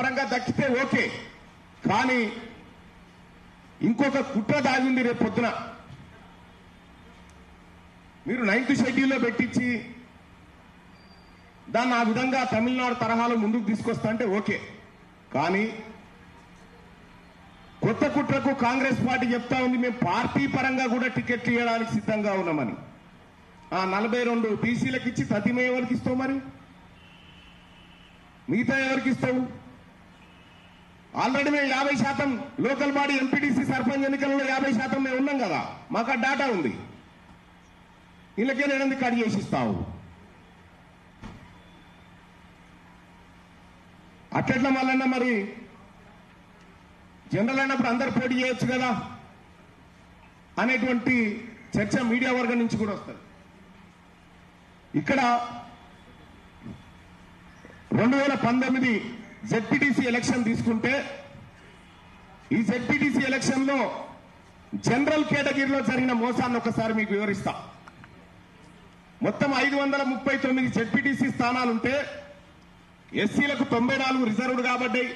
పరంగా దక్కితే ఓకే, కానీ ఇంకొక కుట్ర దాగింది. రేపు పొద్దున మీరు 9th షెడ్యూల్లో పెట్టించి దాన్ని ఆ విధంగా తమిళనాడు తరహాలో ముందుకు తీసుకొస్తా అంటే ఓకే, కానీ కొత్త కుట్రకు కాంగ్రెస్ పార్టీ చెప్తా ఉంది మేము పార్టీ పరంగా కూడా టికెట్లు ఇవ్వడానికి సిద్ధంగా ఉన్నామని. ఆ 42 బీసీలకు ఇచ్చి తతిమే ఎవరికి ఇస్తావు, మరి మిగతా ఎవరికి ఇస్తావు? ఆల్రెడీ మేము 50% లోకల్ బాడీ ఎంపీటీసీ సర్పంచ్ ఎన్నికల్లో 50% మేము ఉన్నాం కదా, మాకు ఆ డాటా ఉంది. వీళ్ళకే నేను కట్ చేసి ఇస్తావు. అట్లెట్లా మళ్ళన్నా మరి జనరల్ అయినప్పుడు అందరు పోటీ చేయొచ్చు కదా అనేటువంటి చర్చ మీడియా వర్గం నుంచి కూడా వస్తుంది. ఇక్కడ 2019 జెడ్పీటీసీ ఎలక్షన్ తీసుకుంటే ఈ జెడ్పీటీసీ ఎలక్షన్ లో జనరల్ కేటగిరీలో జరిగిన మోసాన్ని ఒకసారి మీకు వివరిస్తా. మొత్తం 539 జెడ్పీటీసీ స్థానాలుంటే ఎస్సీలకు 94 రిజర్వ్డ్ కాబడ్డాయి,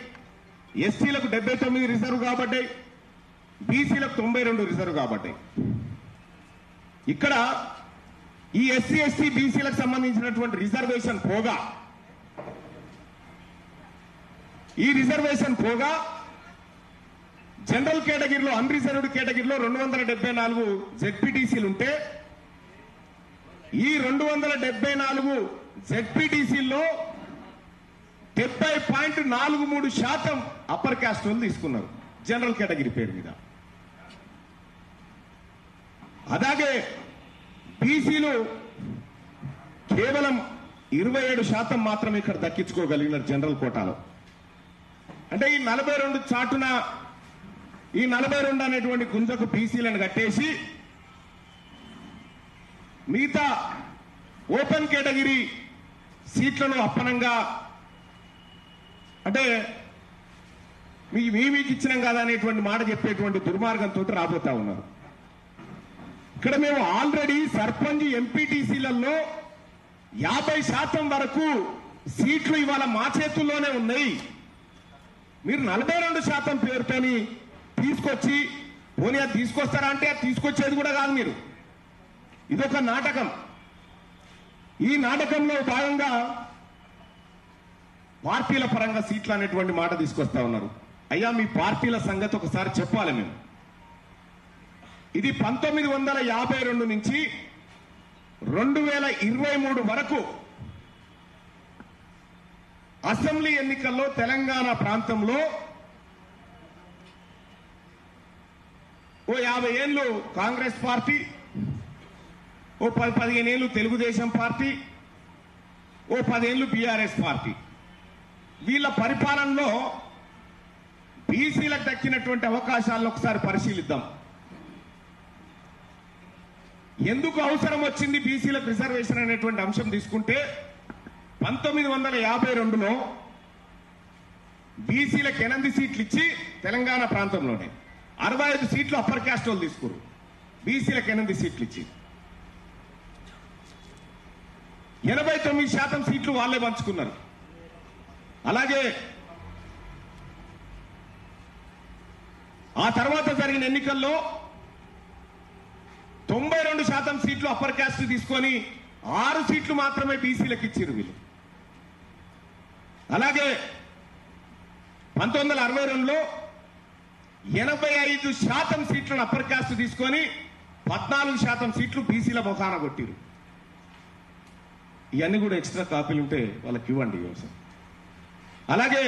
ఎస్టీలకు 79 రిజర్వ్ కాబడ్డాయి, బీసీలకు 92 రిజర్వ్ కాబడ్డాయి. ఇక్కడ ఈ ఎస్సీ ఎస్టీ బీసీలకు సంబంధించినటువంటి రిజర్వేషన్ పోగా జనరల్ కేటగిరీలో అన్రిజర్వ్డ్ కేటగిరీలో 274 జెడ్పీటీసీలు ఉంటే ఈ 274 జెడ్పీటీసీల్లో 70.43% అప్పర్ క్యాస్ట్ వాళ్ళు తీసుకున్నారు జనరల్ కేటగిరీ పేరు మీద. అలాగే బీసీలు కేవలం 27% మాత్రమే ఇక్కడ దక్కించుకోగలిగినారు జనరల్ కోటాలో. అంటే ఈ 42 చాటున ఈ 42 అనేటువంటి గుంజకు బీసీలను కట్టేసి మిగతా ఓపెన్ కేటగిరీ సీట్లను అప్పనంగా అంటే మీకు ఇచ్చినాం కదా అనేటువంటి మాట చెప్పేటువంటి దుర్మార్గంతో రాబోతా ఉన్నారు. ఇక్కడ మేము ఆల్రెడీ సర్పంచ్ ఎంపీటీసీలలో 50% వరకు సీట్లు ఇవాళ మా చేతుల్లోనే ఉన్నాయి. మీరు 42% పేరుతోని తీసుకొచ్చి పోనీ అది తీసుకొస్తారా అంటే అది తీసుకొచ్చేది కూడా కాదు. మీరు ఇదొక నాటకం. ఈ నాటకంలో భాగంగా పార్టీల పరంగా సీట్లు అనేటువంటి మాట తీసుకొస్తా ఉన్నారు. అయ్యా మీ పార్టీల సంగతి ఒకసారి చెప్పాలి. మేము ఇది 1952 నుంచి 2023 వరకు అసెంబ్లీ ఎన్నికల్లో తెలంగాణ ప్రాంతంలో ఓ 50 ఏళ్ళు కాంగ్రెస్ పార్టీ, ఓ 10-15 ఏళ్ళు తెలుగుదేశం పార్టీ, ఓ 10 ఏళ్ళు బీఆర్ఎస్ పార్టీ. వీళ్ళ పరిపాలనలో బీసీలకు దక్కినటువంటి అవకాశాలను ఒకసారి పరిశీలిద్దాం. ఎందుకు అవసరం వచ్చింది బీసీలకు రిజర్వేషన్ అనేటువంటి అంశం తీసుకుంటే 1952లో బీసీలకు 8 సీట్లు ఇచ్చి తెలంగాణ ప్రాంతంలోనే 65 సీట్లు అప్పర్ క్యాస్ట్ వాళ్ళు తీసుకున్నారు. బీసీలకు 8 సీట్లు ఇచ్చి 89% సీట్లు వాళ్ళే పంచుకున్నారు. అలాగే ఆ తర్వాత జరిగిన ఎన్నికల్లో 92% సీట్లు అప్పర్ క్యాస్ట్ తీసుకొని 6 సీట్లు మాత్రమే బీసీలకు ఇచ్చారు వీళ్ళు. అలాగే 1962లో 85% సీట్లను అప్పర్ క్యాస్ట్ తీసుకొని 14% సీట్లు బీసీల ముఖాన కొట్టిరు. ఇవన్నీ కూడా ఎక్స్ట్రా కాపీలు ఉంటే వాళ్ళకి ఇవ్వండి. అలాగే